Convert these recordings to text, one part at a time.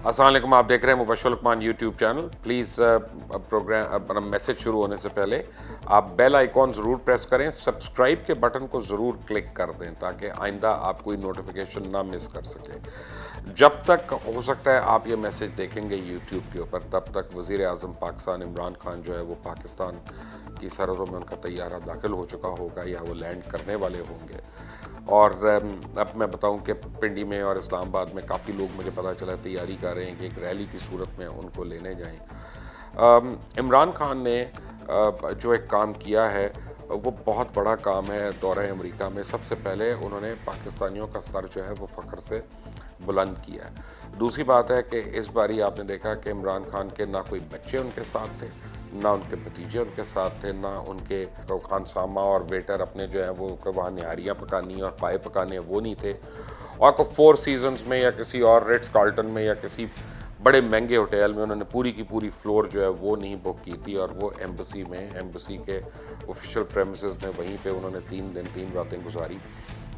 अस्सलाम वालेकुम, आप देख रहे हैं Mubashir Luqman YouTube channel. Please programme अपना मैसेज शुरू होने से पहले आप बेल आइकॉन ज़रूर प्रेस करें, सब्सक्राइब के बटन को ज़रूर क्लिक कर दें ताकि आइंदा आप कोई नोटिफिकेशन ना मिस कर सकें। जब तक हो सकता है आप ये मैसेज देखेंगे यूट्यूब के ऊपर, तब तक वज़ीर आज़म पाकिस्तान इमरान खान जो है वो पाकिस्तान की सरहदों में उनका तैयारा दाखिल हो चुका होगा या वो लैंड करने वाले होंगे। और अब मैं बताऊं कि पिंडी में और इस्लामाबाद में काफ़ी लोग, मुझे पता चला, तैयारी कर रहे हैं कि एक रैली की सूरत में उनको लेने जाएं। इमरान खान ने जो एक काम किया है वो बहुत बड़ा काम है। दौरे अमेरिका में सबसे पहले उन्होंने पाकिस्तानियों का सर जो है वो फ़ख्र से बुलंद किया है। दूसरी बात है कि इस बारी आपने देखा कि इमरान खान के ना कोई बच्चे उनके साथ थे, ना उनके भतीजे उनके साथ थे, ना उनके खानसामा और वेटर अपने जो है वो वहाँ निहारियाँ पकानी और पाए पकाने वो नहीं थे। और को फोर सीजन्स में या किसी और रिट्स कार्ल्टन में या किसी बड़े महंगे होटल में उन्होंने पूरी की पूरी फ्लोर जो है वो नहीं बुक की थी। और वो एम्बेसी के ऑफिशियल प्रेमिसेस में वहीं पे उन्होंने 3 दिन 3 रातें गुजारी।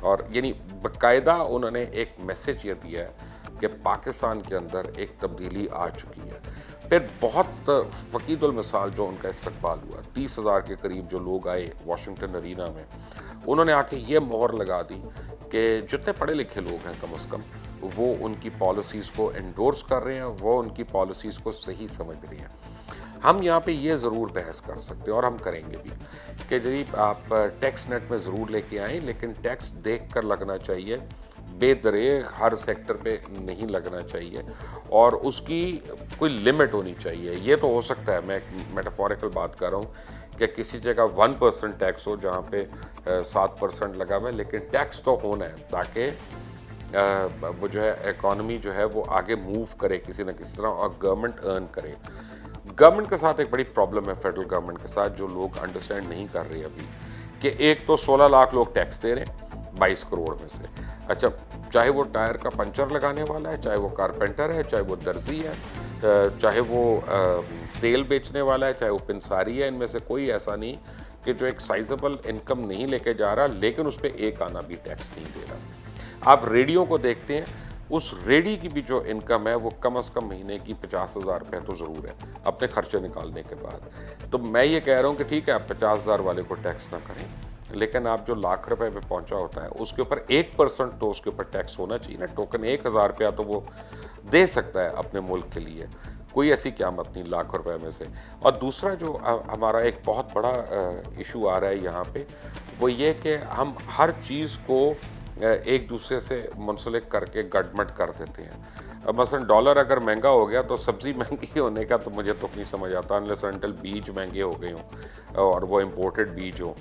और यानी बाकायदा उन्होंने एक मैसेज ये दिया है कि पाकिस्तान के अंदर एक तब्दीली आ चुकी है। फिर बहुत फ़कीदुल मिसाल जो उनका इस्तकबाल हुआ, 30,000 के करीब जो लोग आए वाशिंगटन अरीना में, उन्होंने आके ये मोहर लगा दी कि जितने पढ़े लिखे लोग हैं कम से कम वो उनकी पॉलिसीज़ को एंडोर्स कर रहे हैं, वो उनकी पॉलिसीज़ को सही समझ रहे हैं। हम यहाँ पे ये ज़रूर बहस कर सकते हैं और हम करेंगे भी कि जी आप टैक्स नेट में ज़रूर लेके आएँ, लेकिन टैक्स देख कर लगना चाहिए, बेदरेग हर सेक्टर पे नहीं लगना चाहिए और उसकी कोई लिमिट होनी चाहिए। ये तो हो सकता है, मैं एक मेटाफोरिकल बात कर रहा हूँ कि किसी जगह 1% टैक्स हो जहाँ पे 7% लगा हुआ है, लेकिन टैक्स तो होना है ताकि वो जो है इकॉनमी जो है वो आगे मूव करे किसी न किसी तरह और गवर्नमेंट अर्न करे। गवर्नमेंट के साथ एक बड़ी प्रॉब्लम है, फेडरल गवर्नमेंट के साथ, जो लोग अंडरस्टैंड नहीं कर रहे अभी, कि एक तो 16 लाख लोग टैक्स दे रहे हैं 22 करोड़ में से। अच्छा, चाहे वो टायर का पंचर लगाने वाला है, चाहे वो कारपेंटर है, चाहे वो दर्जी है, चाहे वो तेल बेचने वाला है, चाहे वो पिंसारी है, इनमें से कोई ऐसा नहीं कि जो एक साइजेबल इनकम नहीं लेके जा रहा लेकिन उस पर एक आना भी टैक्स नहीं दे रहा। आप रेडियो को देखते हैं, उस रेडी की भी जो इनकम है वो कम से कम महीने की 50,000 रुपये तो ज़रूर है अपने खर्चे निकालने के बाद। तो मैं ये कह रहा हूँ कि ठीक है आप 50,000 वाले को टैक्स ना करें, लेकिन आप जो लाख रुपए पे पहुंचा होता है उसके ऊपर 1% तो उसके ऊपर टैक्स होना चाहिए ना। टोकन 1,000 रुपया तो वो दे सकता है अपने मुल्क के लिए, कोई ऐसी क़यामत नहीं लाख रुपए में से। और दूसरा जो हमारा एक बहुत बड़ा इशू आ रहा है यहाँ पे, वो ये कि हम हर चीज़ को एक दूसरे से मुंसलिक करके गड़मड़ कर देते हैं। मसलन डॉलर अगर महंगा हो गया तो सब्ज़ी महंगी होने का तो मुझे तो नहीं समझ आता, अनलेस अनटिल बीज महंगे हो गए हों और वो इम्पोर्टेड बीज हों।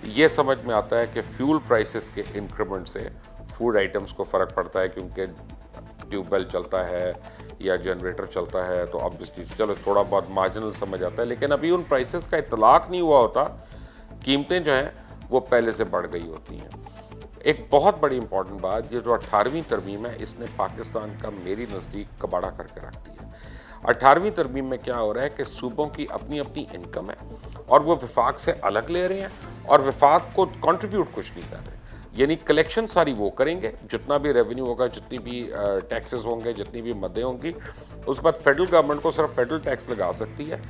ये समझ में आता है कि फ्यूल प्राइसेस के इंक्रीमेंट से फूड आइटम्स को फ़र्क पड़ता है, क्योंकि ट्यूबवेल चलता है या जनरेटर चलता है तो ऑब्वियसली चलो थोड़ा बहुत मार्जिनल समझ आता है, लेकिन अभी उन प्राइसेस का इतलाक़ नहीं हुआ होता, कीमतें जो हैं वो पहले से बढ़ गई होती हैं। एक बहुत बड़ी इंपॉर्टेंट बात, ये जो 18वीं तरमीम है, इसने पाकिस्तान का मेरी नज़दीक कबाड़ा करके रख दिया। 18वीं तरमीम में क्या हो रहा है कि सूबों की अपनी अपनी इनकम है और वो वफाक से अलग ले रहे हैं और वफाक को कंट्रीब्यूट कुछ नहीं कर रहे। यानी कलेक्शन सारी वो करेंगे, जितना भी रेवेन्यू होगा, जितनी भी टैक्सेस होंगे, जितनी भी मदें होंगी, उसके बाद फेडरल गवर्नमेंट को सिर्फ फेडरल टैक्स लगा सकती है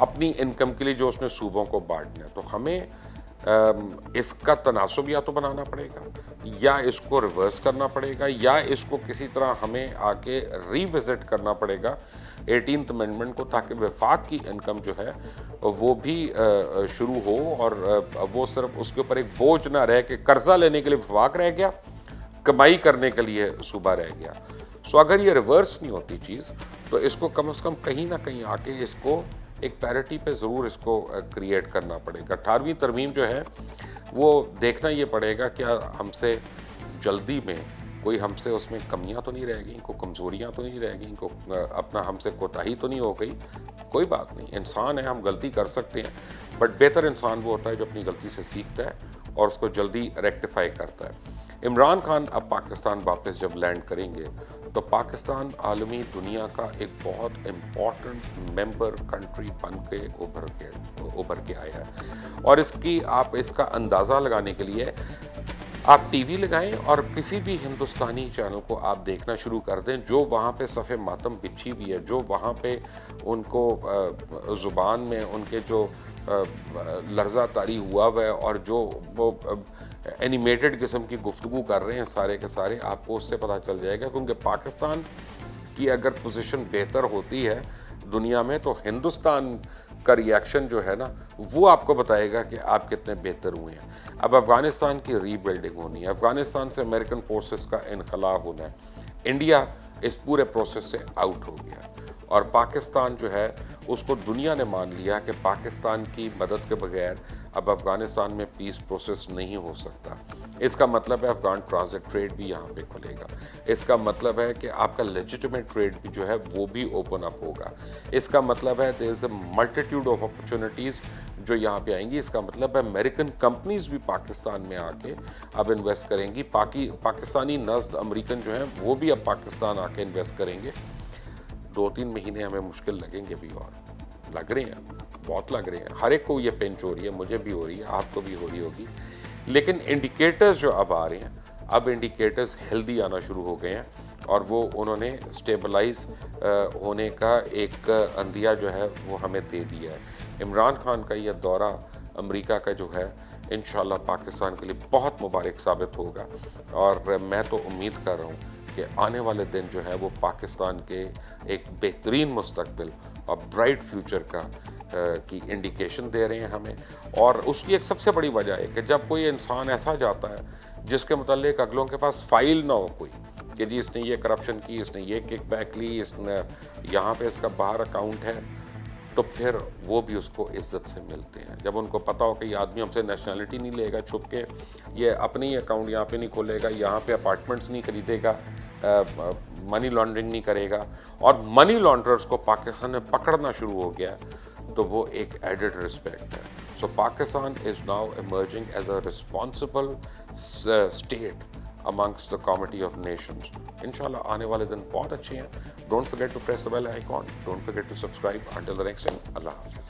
अपनी इनकम के लिए जो उसने सूबों को बांटना है। तो हमें इसका तनासुब या तो बनाना पड़ेगा या इसको रिवर्स करना पड़ेगा या इसको किसी तरह हमें आके रीविज़िट करना पड़ेगा 18th अमेंडमेंट को, ताकि वफाक की इनकम जो है वो भी शुरू हो और वो सिर्फ उसके ऊपर एक बोझ ना रहे कि कर्जा लेने के लिए वफाक रह गया, कमाई करने के लिए सूबा रह गया। सो अगर ये रिवर्स नहीं होती चीज़ तो इसको कम से कम कहीं ना कहीं आके इसको एक पैरिटी पे ज़रूर इसको क्रिएट करना पड़ेगा। 18वीं तरमीम जो है वो देखना ये पड़ेगा क्या हमसे जल्दी में कोई हमसे उसमें कमियां तो नहीं रह गई, इनको कमज़ोरियां तो नहीं रह गई, इनको अपना हमसे कोताही तो नहीं हो गई। कोई बात नहीं, इंसान है, हम गलती कर सकते हैं, बट बेहतर इंसान वो होता है जो अपनी गलती से सीखता है और उसको जल्दी रेक्टिफाई करता है। इमरान खान अब पाकिस्तान वापस जब लैंड करेंगे तो पाकिस्तान आलमी दुनिया का एक बहुत इम्पॉर्टेंट मेंबर कंट्री बन के उभर के आया है। और इसका अंदाज़ा लगाने के लिए آپ ٹی وی لگائیں اور کسی بھی ہندوستانی چینل کو آپ دیکھنا شروع کر دیں، جو وہاں پہ صف ماتم بچھی ہوئی ہے، جو وہاں پہ ان کو زبان میں ان کے جو لرزہ طاری ہوا ہوا ہے اور جو وہ اینیمیٹڈ قسم کی گفتگو کر رہے ہیں سارے کے سارے، آپ کو اس سے پتہ چل جائے گا. کیونکہ پاکستان کی اگر پوزیشن بہتر ہوتی ہے دنیا میں تو ہندوستان کا ری ایکشن جو ہے نا وہ آپ کو بتائے گا کہ آپ کتنے بہتر ہوئے ہیں. اب افغانستان کی ری بلڈنگ ہونی ہے، افغانستان سے امریکن فورسز کا انخلا ہونا ہے. انڈیا اس پورے پروسیس سے آؤٹ ہو گیا اور پاکستان جو ہے اس کو دنیا نے مان لیا کہ پاکستان کی مدد کے بغیر اب افغانستان میں پیس پروسیس نہیں ہو سکتا. اس کا مطلب ہے افغان ٹرانزٹ ٹریڈ بھی یہاں پہ کھلے گا. اس کا مطلب ہے کہ آپ کا لیجیٹیمیٹ ٹریڈ بھی جو ہے وہ بھی اوپن اپ ہوگا. اس کا مطلب ہے دیر از اے ملٹیٹیوڈ آف اپرچونیٹیز جو یہاں پہ آئیں گی. اس کا مطلب ہے امریکن کمپنیز بھی پاکستان میں آ کے اب انویسٹ کریں گی. پاکستانی نژد امریکن جو ہیں وہ بھی اب پاکستان آ کے انویسٹ کریں گے. 2-3 مہینے ہمیں مشکل لگیں گے بھی، اور لگ رہے ہیں، بہت لگ رہے ہیں. ہر ایک کو یہ پنچ ہو رہی ہے، مجھے بھی ہو رہی ہے، آپ کو بھی ہو رہی ہوگی. لیکن انڈیکیٹرز جو اب آ رہے ہیں، اب انڈیکیٹرز ہیلدی آنا شروع ہو گئے ہیں اور وہ انہوں نے اسٹیبلائز ہونے کا ایک اندیا جو ہے وہ ہمیں دے دیا ہے. عمران خان کا یہ دورہ امریکہ کا جو ہے انشاءاللہ پاکستان کے لیے بہت مبارک ثابت ہوگا. اور میں تو امید کر رہا ہوں کہ آنے والے دن جو ہے وہ پاکستان کے ایک بہترین مستقبل اور برائٹ فیوچر کی انڈیکیشن دے رہے ہیں ہمیں. اور اس کی ایک سب سے بڑی وجہ ہے کہ جب کوئی انسان ایسا جاتا ہے جس کے متعلق اگلوں کے پاس فائل نہ ہو کوئی کہ جی اس نے یہ کرپشن کی، اس نے یہ کک بیک لی، اس نے یہاں پہ اس کا باہر اکاؤنٹ ہے، تو پھر وہ بھی اس کو عزت سے ملتے ہیں. جب ان کو پتہ ہو کہ یہ آدمی ہم سے نیشنلٹی نہیں لے گا چھپ کے، یہ اپنی اکاؤنٹ یہاں پہ نہیں کھولے گا، یہاں پہ اپارٹمنٹس نہیں خریدے گا، منی لانڈرنگ نہیں کرے گا، اور منی لانڈررز کو پاکستان میں پکڑنا شروع ہو گیا، تو وہ ایک ایڈڈ رسپیکٹ ہے. So Pakistan is now emerging as a responsible state amongst the committee of nations. انشاءاللہ آنے والے دن بہت اچھے ہیں. Don't forget to press the bell icon. Don't forget to subscribe. Until the next time, اللہ حافظ.